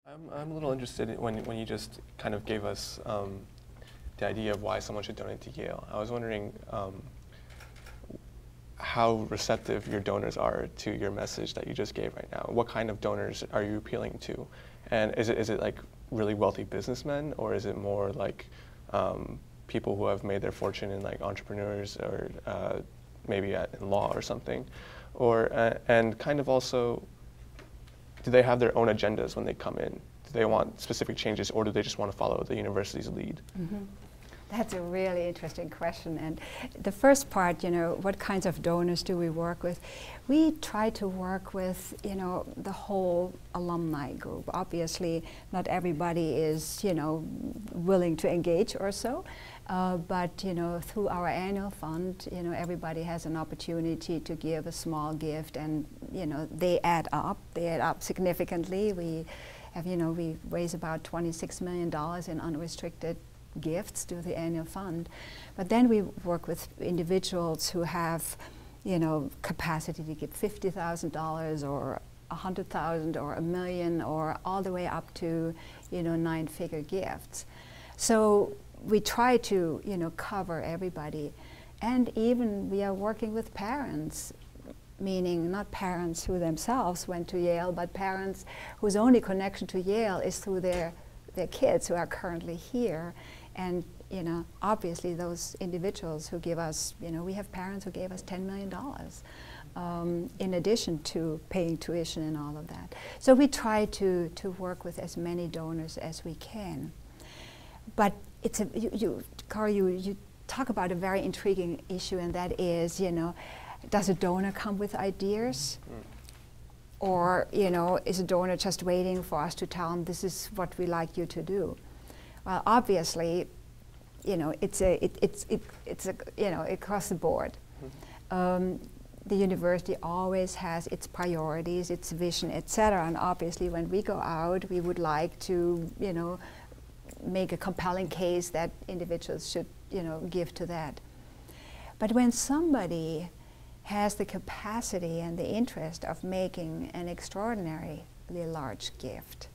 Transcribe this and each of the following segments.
I'm a little interested in when you just kind of gave us the idea of why someone should donate to Yale. I was wondering how receptive your donors are to your message that you just gave right now. What kind of donors are you appealing to? And is it like really wealthy businessmen, or is it more like people who have made their fortune in like entrepreneurs or maybe in law or something? Or, and kind of also, do they have their own agendas when they come in? Do they want specific changes, or do they just want to follow the university's lead? Mm-hmm. That's a really interesting question. And the first part, what kinds of donors do we work with? We try to work with, the whole alumni group. Obviously, not everybody is, willing to engage or so. But, through our annual fund, everybody has an opportunity to give a small gift, and, they add up. They add up significantly. We have, we raise about $26 million in unrestricted gifts to the annual fund. But then we work with individuals who have, capacity to give $50,000 or $100,000 or $1 million, or all the way up to, 9-figure gifts. So we try to, cover everybody. And even we are working with parents, meaning not parents who themselves went to Yale, but parents whose only connection to Yale is through their kids who are currently here. And, obviously those individuals who give us, we have parents who gave us $10 million in addition to paying tuition and all of that. So we try to work with as many donors as we can. But it's Carl, you talk about a very intriguing issue, and that is, does a donor come with ideas? Or, is a donor just waiting for us to tell them this is what we like you to do? Well, obviously, it's across the board. The university always has its priorities, its vision, etc. And obviously, when we go out, we would like to, make a compelling case that individuals should, give to that. But when somebody has the capacity and the interest of making an extraordinarily large gift,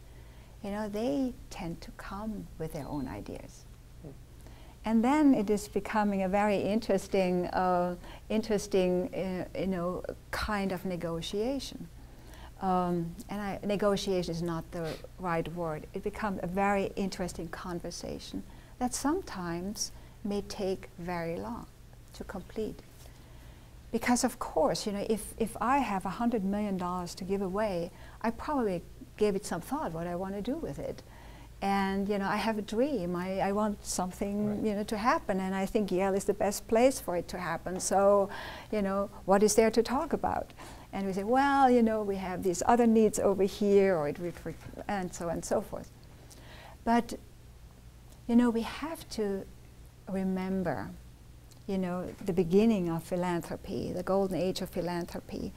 they tend to come with their own ideas. And then it is becoming a very interesting, kind of negotiation. Negotiation is not the right word. It becomes a very interesting conversation that sometimes may take very long to complete. Because of course, if I have $100 million to give away, I probably gave it some thought what I want to do with it. And I have a dream. I want something right, to happen, and I think Yale is the best place for it to happen. So, what is there to talk about? And we say, well, we have these other needs over here, or and so on and so forth. But, we have to remember, the beginning of philanthropy, the Golden Age of Philanthropy.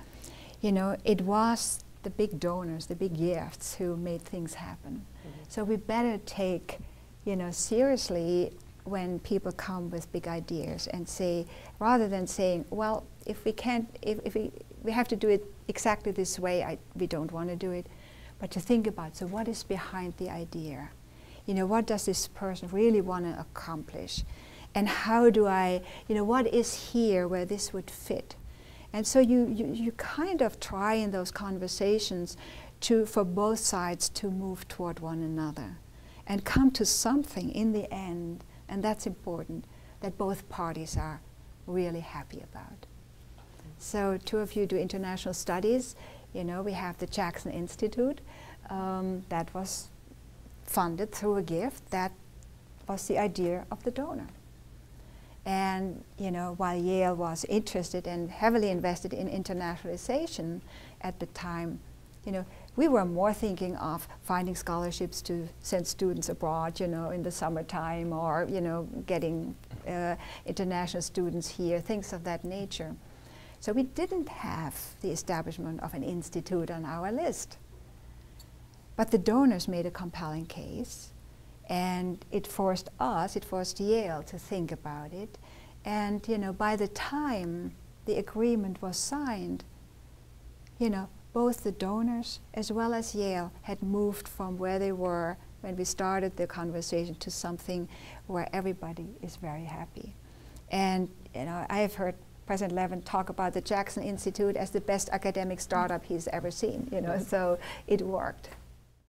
It was the big donors, the big gifts who made things happen. So we better take, seriously when people come with big ideas and say, rather than saying, well, if we can't, if we have to do it exactly this way, we don't want to do it, but to think about, so what is behind the idea? What does this person really want to accomplish? And how do I, what is here where this would fit? And so you kind of try in those conversations for both sides to move toward one another and come to something in the end, and that's important, that both parties are really happy about. So 2 of you do international studies. We have the Jackson Institute that was funded through a gift. That was the idea of the donor. And while Yale was interested and heavily invested in internationalization at the time, we were more thinking of finding scholarships to send students abroad, in the summertime, or getting international students here, things of that nature. So we didn't have the establishment of an institute on our list. But the donors made a compelling case. And it forced Yale to think about it. And, by the time the agreement was signed, both the donors as well as Yale had moved from where they were when we started the conversation to something where everybody is very happy. And I have heard President Levin talk about the Jackson Institute as the best academic startup he's ever seen. So it worked.